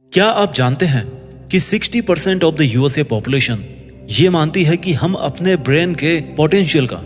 क्या आप जानते हैं कि 60% ऑफ द यूएसए पॉपुलेशन ये मानती है कि हम अपने ब्रेन के पोटेंशियल का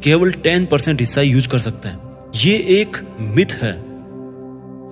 केवल 10% हिस्सा यूज कर सकते हैं। ये एक मिथ है।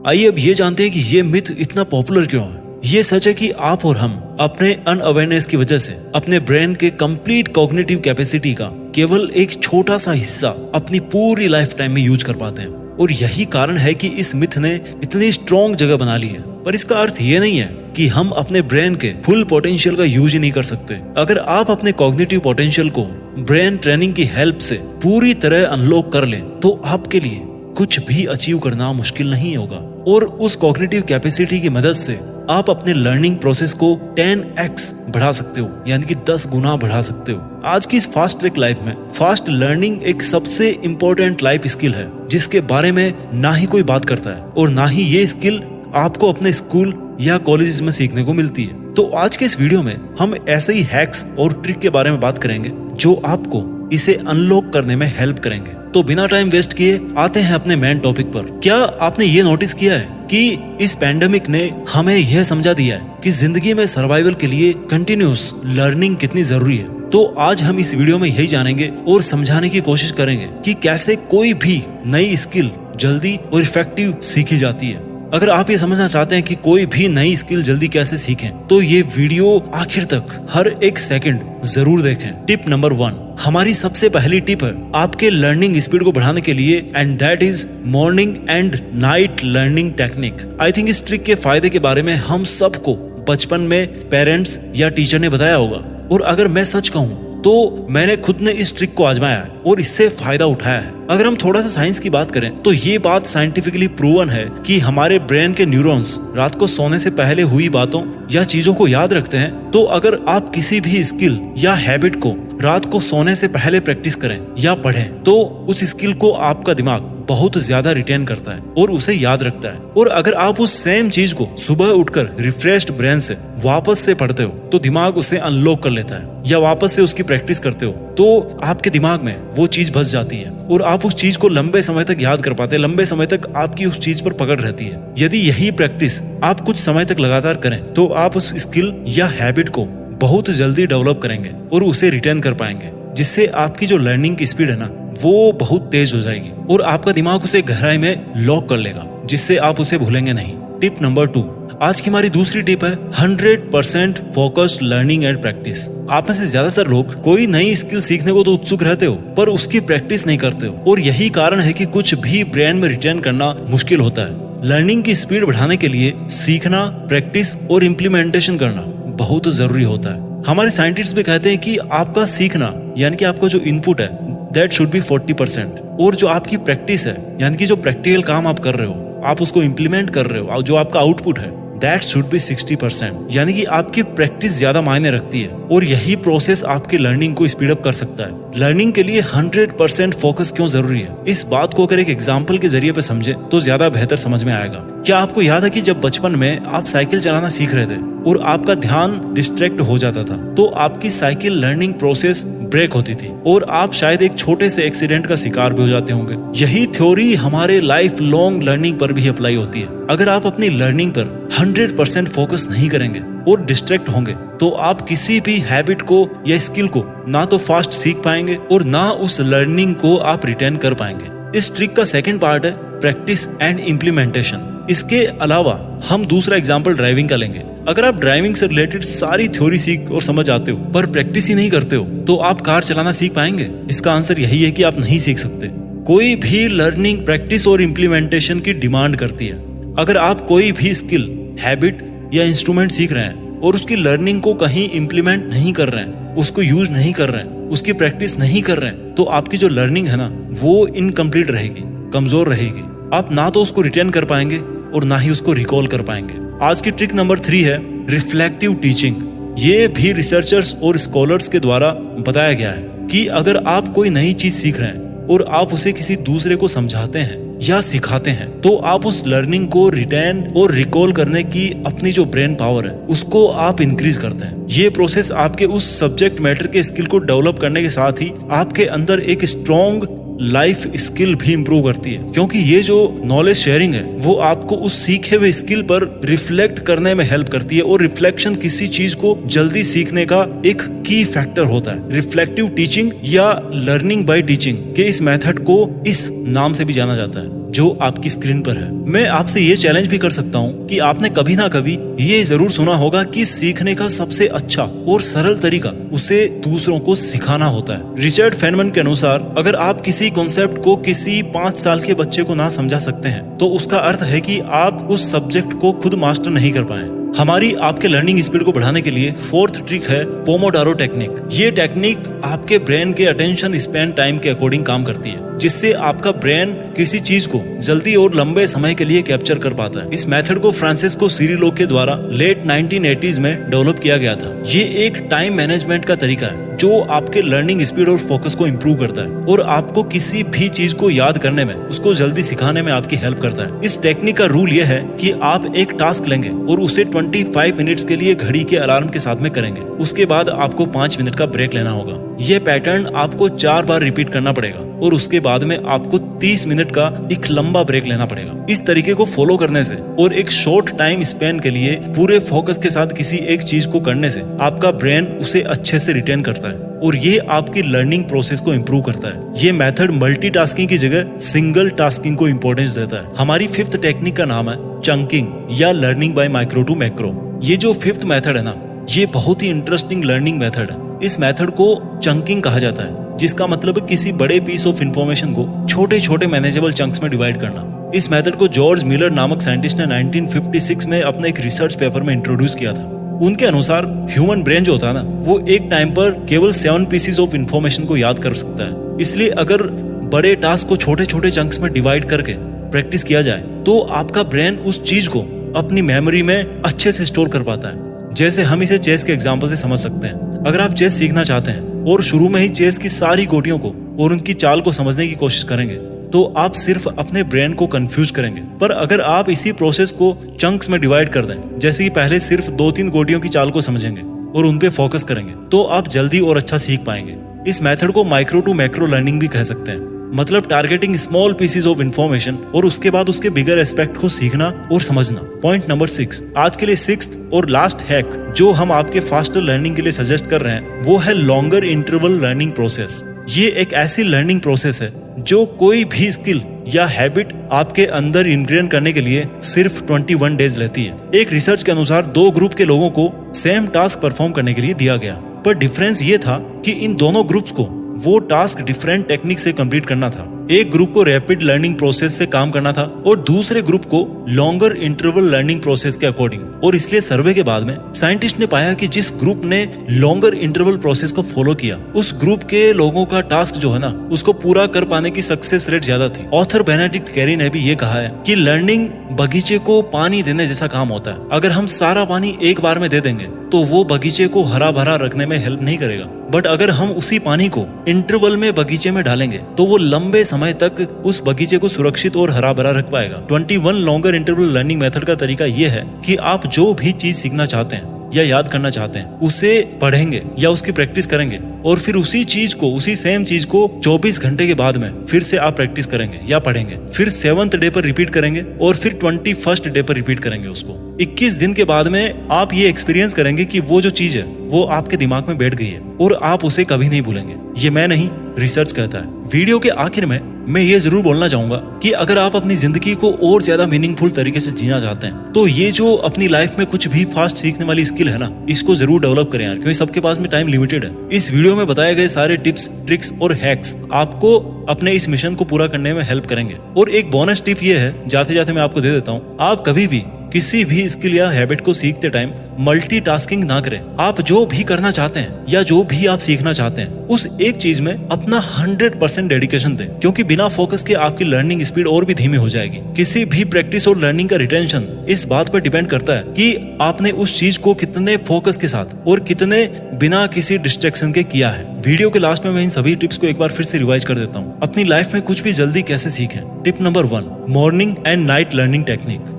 आइए अब ये जानते हैं कि ये मिथ इतना पॉपुलर क्यों है। ये सच है कि आप और हम अपने अनअवेयरनेस की वजह से अपने ब्रेन के कंप्लीट कॉग्निटिव कैपेसिटी का केवल एक छोटा सा हिस्सा अपनी पूरी लाइफ टाइम में यूज कर पाते हैं, और यही कारण है कि इस मिथ ने इतनी स्ट्रॉन्ग जगह बना ली है। पर इसका अर्थ ये नहीं है कि हम अपने ब्रेन के फुल पोटेंशियल का यूज ही नहीं कर सकते। अगर आप अपने कॉग्निटिव पोटेंशियल को ब्रेन ट्रेनिंग की हेल्प से पूरी तरह अनलॉक कर लें तो आपके लिए कुछ भी अचीव करना मुश्किल नहीं होगा, और उस कॉग्निटिव कैपेसिटी की मदद से आप अपने लर्निंग प्रोसेस को 10x बढ़ा सकते हो, यानी कि 10 गुना बढ़ा सकते हो। आज की इस फास्ट ट्रैक लाइफ में फास्ट लर्निंग एक सबसे इम्पोर्टेंट लाइफ स्किल है जिसके बारे में ना ही कोई बात करता है, और ना ही ये स्किल आपको अपने स्कूल या कॉलेजेस में सीखने को मिलती है। तो आज के इस वीडियो में हम ऐसे ही हैक्स और ट्रिक के बारे में बात करेंगे जो आपको इसे अनलॉक करने में हेल्प करेंगे। तो बिना टाइम वेस्ट किए आते हैं अपने मेन टॉपिक पर। क्या आपने ये नोटिस किया है कि इस पैंडेमिक ने हमें यह समझा दिया है कि जिंदगी में सर्वाइवल के लिए कंटिन्यूस लर्निंग कितनी जरूरी है। तो आज हम इस वीडियो में यही जानेंगे और समझाने की कोशिश करेंगे कि कैसे कोई भी नई स्किल जल्दी और इफेक्टिव सीखी जाती है। अगर आप ये समझना चाहते हैं कि कोई भी नई स्किल जल्दी कैसे सीखें तो ये वीडियो आखिर तक हर एक सेकंड जरूर देखें। टिप नंबर 1, हमारी सबसे पहली टिप है आपके लर्निंग स्पीड को बढ़ाने के लिए, and that is morning and night learning technique. I think इस ट्रिक के फायदे के बारे में हम सबको बचपन में पेरेंट्स या टीचर ने बताया होगा, और अगर मैं सच कहूँ तो मैंने खुद ने इस ट्रिक को आजमाया है और इससे फायदा उठाया है। अगर हम थोड़ा सा साइंस की बात करें तो ये बात साइंटिफिकली प्रूवन है कि हमारे ब्रेन के न्यूरॉन्स रात को सोने से पहले हुई बातों या चीजों को याद रखते हैं। तो अगर आप किसी भी स्किल या हैबिट को रात को सोने से पहले प्रैक्टिस करें या पढ़ें तो उस स्किल को आपका दिमाग बहुत ज्यादा रिटेन करता है और उसे याद रखता है। और अगर आप उस सेम चीज को सुबह उठकर रिफ्रेश्ड ब्रेन से वापस से पढ़ते हो तो दिमाग उसे अनलॉक कर लेता है, या वापस से उसकी प्रैक्टिस करते हो तो आपके दिमाग में वो चीज बस जाती है और आप उस चीज को लंबे समय तक याद कर पाते हैं, लंबे समय तक आपकी उस चीज पर पकड़ रहती है। यदि यही प्रैक्टिस आप कुछ समय तक लगातार करें तो आप उस स्किल या हैबिट को बहुत जल्दी डेवलप करेंगे और उसे रिटेन कर पाएंगे, जिससे आपकी जो लर्निंग की स्पीड है ना वो बहुत तेज हो जाएगी और आपका दिमाग उसे गहराई में लॉक कर लेगा, जिससे आप उसे भूलेंगे नहीं। टिप नंबर 2, आज की हमारी दूसरी टिप है 100% फोकस्ड लर्निंग एंड प्रैक्टिस। आप में से ज्यादातर लोग कोई नई स्किल सीखने को तो उत्सुक रहते हो पर उसकी प्रैक्टिस नहीं करते हो, और यही कारण है कि कुछ भी ब्रेन में रिटेन करना मुश्किल होता है। लर्निंग की स्पीड बढ़ाने के लिए सीखना, प्रैक्टिस और इम्प्लीमेंटेशन करना बहुत जरूरी होता है। हमारे साइंटिस्ट भी कहते हैं कि आपका सीखना यानी कि आपका जो इनपुट है दैट शुड बी 40%, और जो आपकी प्रैक्टिस है यानी कि जो प्रैक्टिकल काम आप कर रहे हो, आप उसको इम्प्लीमेंट कर रहे हो, जो आपका आउटपुट है दैट शुड बी 60%, यानी कि आपकी प्रैक्टिस ज्यादा मायने रखती है, और यही प्रोसेस आपकी लर्निंग को स्पीड अप कर सकता है। लर्निंग के लिए 100% फोकस क्यों जरूरी है, इस बात को अगर एक एग्जाम्पल के जरिए पे समझे तो ज्यादा बेहतर समझ में आएगा। क्या आपको याद है कि जब बचपन में आप साइकिल चलाना सीख रहे थे और आपका ध्यान डिस्ट्रैक्ट हो जाता था तो आपकी साइकिल लर्निंग प्रोसेस ब्रेक होती थी और आप शायद एक छोटे से एक्सीडेंट का शिकार भी हो जाते होंगे। यही थ्योरी हमारे लाइफ लॉन्ग लर्निंग पर भी अप्लाई होती है। अगर आप अपनी लर्निंग पर 100% फोकस नहीं करेंगे और डिस्ट्रैक्ट होंगे तो आप किसी भी हैबिट को या स्किल को ना तो फास्ट सीख पाएंगे और ना उस लर्निंग को आप रिटेन कर पाएंगे। इस ट्रिक का सेकंड पार्ट है प्रैक्टिस एंड इम्प्लीमेंटेशन। इसके अलावा हम दूसरा एग्जांपल ड्राइविंग का लेंगे। अगर आप ड्राइविंग से रिलेटेड सारी थ्योरी सीख और समझ आते हो पर प्रैक्टिस ही नहीं करते हो तो आप कार चलाना सीख पाएंगे? इसका आंसर यही है कि आप नहीं सीख सकते। कोई भी लर्निंग प्रैक्टिस और इम्प्लीमेंटेशन की डिमांड करती है। अगर आप कोई भी स्किल, हैबिट या इंस्ट्रूमेंट सीख रहे हैं और उसकी लर्निंग को कहीं इम्प्लीमेंट नहीं कर रहे हैं, उसको यूज नहीं कर रहे हैं, उसकी प्रैक्टिस नहीं कर रहे हैं, तो आपकी जो लर्निंग है ना वो इनकम्प्लीट रहेगी, कमजोर रहेगी। आप ना तो उसको रिटेन कर पाएंगे और ना ही उसको रिकॉल कर पाएंगे। आज की ट्रिक नंबर 3 है रिफ्लेक्टिव टीचिंग। ये भी रिसर्चर्स और स्कॉलर्स के द्वारा बताया गया है कि अगर आप कोई नई चीज सीख रहे हैं और आप उसे किसी दूसरे को समझाते हैं या सिखाते हैं तो आप उस लर्निंग को रिटेन और रिकॉल करने की अपनी जो ब्रेन पावर है उसको आप इंक्रीज करते हैं। ये प्रोसेस आपके उस सब्जेक्ट मैटर के स्किल को डेवलप करने के साथ ही आपके अंदर एक स्ट्रॉन्ग लाइफ स्किल भी इंप्रूव करती है, क्योंकि ये जो नॉलेज शेयरिंग है वो आपको उस सीखे हुए स्किल पर रिफ्लेक्ट करने में हेल्प करती है। और रिफ्लेक्शन किसी चीज को जल्दी सीखने का एक की फैक्टर होता है। रिफ्लेक्टिव टीचिंग या लर्निंग बाय टीचिंग के इस मेथड को इस नाम से भी जाना जाता है जो आपकी स्क्रीन पर है। मैं आपसे ये चैलेंज भी कर सकता हूँ कि आपने कभी ना कभी ये जरूर सुना होगा कि सीखने का सबसे अच्छा और सरल तरीका उसे दूसरों को सिखाना होता है। रिचर्ड फेनमैन के अनुसार अगर आप किसी कॉन्सेप्ट को किसी 5 साल के बच्चे को ना समझा सकते हैं तो उसका अर्थ है कि आप उस सब्जेक्ट को खुद मास्टर नहीं कर पाए। हमारी आपके लर्निंग स्पीड को बढ़ाने के लिए फोर्थ ट्रिक है पोमोडारो टेक्निक। ये टेक्निक आपके ब्रेन के अटेंशन स्पैन टाइम के अकॉर्डिंग काम करती है, जिससे आपका ब्रेन किसी चीज को जल्दी और लंबे समय के लिए कैप्चर कर पाता है। इस मेथड को फ्रांसिस्को सिरिलो के द्वारा लेट 1980s में डेवलप किया गया था। ये एक टाइम मैनेजमेंट का तरीका है जो आपके लर्निंग स्पीड और फोकस को इंप्रूव करता है और आपको किसी भी चीज को याद करने में, उसको जल्दी सिखाने में आपकी हेल्प करता है। इस टेक्निक का रूल यह है कि आप एक टास्क लेंगे और उसे 25 मिनट्स के लिए घड़ी के अलार्म के साथ में करेंगे। उसके बाद आपको 5 मिनट का ब्रेक लेना होगा। यह पैटर्न आपको 4 बार रिपीट करना पड़ेगा और उसके बाद में आपको 30 मिनट का एक लंबा ब्रेक लेना पड़ेगा। इस तरीके को फॉलो करने से और एक शॉर्ट टाइम स्पेन के लिए पूरे फोकस के साथ किसी एक चीज को करने से आपका ब्रेन उसे अच्छे से रिटेन करता है और ये आपकी लर्निंग प्रोसेस को इंप्रूव करता है। ये मेथड मल्टीटास्किंग की जगह सिंगल टास्किंग को इंपॉर्टेंस देता है। हमारी 5th टेक्निक का नाम है चंकिंग या learning by micro to macro. ये जो 5th मेथड है ना, ये बहुत ही इंटरेस्टिंग लर्निंग मेथड है। इस मेथड को चंकिंग कहा जाता है, जिसका मतलब है किसी बड़े पीस ऑफ इंफॉर्मेशन को छोटे छोटे मैनेजेबल चंक्स में डिवाइड करना। इस मेथड को जॉर्ज मिलर नामक साइंटिस्ट ने 1956 में अपने एक रिसर्च पेपर में इंट्रोड्यूस किया था। उनके अनुसार ह्यूमन ब्रेन जो होता है ना, वो एक टाइम पर केवल 7 पीसेस ऑफ इंफॉर्मेशन को याद कर सकता है। इसलिए अगर बड़े टास्क को छोटे छोटे चंक्स में डिवाइड करके प्रैक्टिस किया जाए तो आपका ब्रेन उस चीज को अपनी मेमोरी में अच्छे से स्टोर कर पाता है। जैसे हम इसे चेस के एग्जाम्पल से समझ सकते हैं। अगर आप चेस सीखना चाहते हैं और शुरू में ही चेस की सारी गोटियों को और उनकी चाल को समझने की कोशिश करेंगे तो आप सिर्फ अपने ब्रेन को कंफ्यूज करेंगे। पर अगर आप इसी प्रोसेस को चंक्स में डिवाइड कर दें, जैसे कि पहले सिर्फ 2-3 गोटियों की चाल को समझेंगे और उन पे फोकस करेंगे, तो आप जल्दी और अच्छा सीख पाएंगे। इस मेथड को माइक्रो टू मैक्रो लर्निंग भी कह सकते हैं, मतलब targeting small pieces of information और उसके बाद उसके बिगर एस्पेक्ट को सीखना और समझना। पॉइंट नंबर 6, आज के लिए 6th और लास्ट हैक जो हम आपके फास्टर लर्निंग के लिए सजेस्ट कर रहे हैं वो है लॉन्गर इंटरवल लर्निंग प्रोसेस। ये एक ऐसी लर्निंग प्रोसेस है जो कोई भी स्किल या हैबिट आपके अंदर इंग्रेन करने के लिए सिर्फ 21 डेज लेती है। एक रिसर्च के अनुसार 2 ग्रुप के लोगों को सेम टास्क परफॉर्म करने के लिए दिया गया, पर डिफरेंस ये था कि इन दोनों ग्रुप्स को वो टास्क डिफरेंट टेक्निक से कंप्लीट करना था। एक ग्रुप को रैपिड लर्निंग प्रोसेस से काम करना था और दूसरे ग्रुप को लॉन्गर इंटरवल लर्निंग प्रोसेस के अकॉर्डिंग। और इसलिए सर्वे के बाद में साइंटिस्ट ने पाया कि जिस ग्रुप ने लॉन्गर इंटरवल प्रोसेस को फॉलो किया उस ग्रुप के लोगों का टास्क जो है ना, उसको पूरा कर पाने की सक्सेस रेट ज्यादा थी। ऑथर बेनेडिक्ट कैरी ने भी ये कहा है कि लर्निंग बगीचे को पानी देने जैसा काम होता है। अगर हम सारा पानी एक बार में दे देंगे तो वो बगीचे को हरा भरा रखने में हेल्प नहीं करेगा, बट अगर हम उसी पानी को इंटरवल में बगीचे में डालेंगे तो वो लंबे समय तक उस बगीचे को सुरक्षित और हरा भरा रख पाएगा। 21 लॉन्गर इंटरवल लर्निंग मेथड का तरीका ये है कि आप जो भी चीज सीखना चाहते हैं या याद करना चाहते हैं उसे पढ़ेंगे या उसकी प्रैक्टिस करेंगे और फिर उसी चीज को, उसी सेम चीज को 24 घंटे के बाद में फिर से आप प्रैक्टिस करेंगे या पढ़ेंगे, फिर 7th डे पर रिपीट करेंगे और फिर 21st डे पर रिपीट करेंगे उसको। 21 दिन के बाद में आप ये एक्सपीरियंस करेंगे कि वो जो चीज है वो आपके दिमाग में बैठ गई है और आप उसे कभी नहीं भूलेंगे। ये मैं नहीं, रिसर्च कहता है। वीडियो के आखिर में मैं ये जरूर बोलना चाहूंगा कि अगर आप अपनी जिंदगी को और ज्यादा मीनिंगफुल तरीके से जीना चाहते हैं तो ये जो अपनी लाइफ में कुछ भी फास्ट सीखने वाली स्किल है ना, इसको जरूर डेवलप करें यार, क्योंकि सबके पास में टाइम लिमिटेड है। इस वीडियो में बताए गए सारे टिप्स, ट्रिक्स और हैक्स आपको अपने इस मिशन को पूरा करने में हेल्प करेंगे। और एक बोनस टिप ये है, जाते जाते मैं आपको दे देता हूँ, आप कभी भी किसी भी स्किल या हैबिट को सीखते टाइम मल्टीटास्किंग ना करें। आप जो भी करना चाहते हैं या जो भी आप सीखना चाहते हैं उस एक चीज में अपना 100% डेडिकेशन दें, क्योंकि बिना फोकस के आपकी लर्निंग स्पीड और भी धीमी हो जाएगी। किसी भी प्रैक्टिस और लर्निंग का रिटेंशन इस बात पर डिपेंड करता है कि आपने उस चीज को कितने फोकस के साथ और कितने बिना किसी डिस्ट्रैक्शन के किया है। वीडियो के लास्ट में मैं इन सभी टिप्स को एक बार फिर से रिवाइज कर देता हूँ। अपनी लाइफ में कुछ भी जल्दी कैसे सीखें। Tip number 1, morning and night learning technique.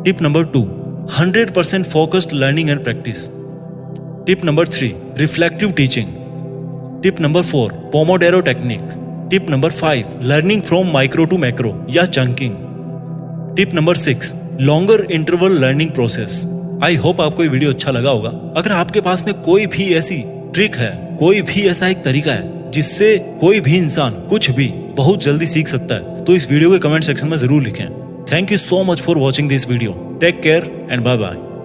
Tip number 2, 100% focused learning and practice. Tip number 3, reflective teaching. Tip number 4, Pomodoro technique. Tip number 5, learning from micro to macro या chunking. Tip number 6, longer interval learning process. I hope आपको ये video अच्छा लगा होगा। अगर आपके पास में कोई भी ऐसी ट्रिक है, कोई भी ऐसा एक तरीका है जिससे कोई भी इंसान कुछ भी बहुत जल्दी सीख सकता है, तो इस वीडियो के कमेंट सेक्शन में जरूर लिखें। Thank you so much for watching this video. Take care and bye bye.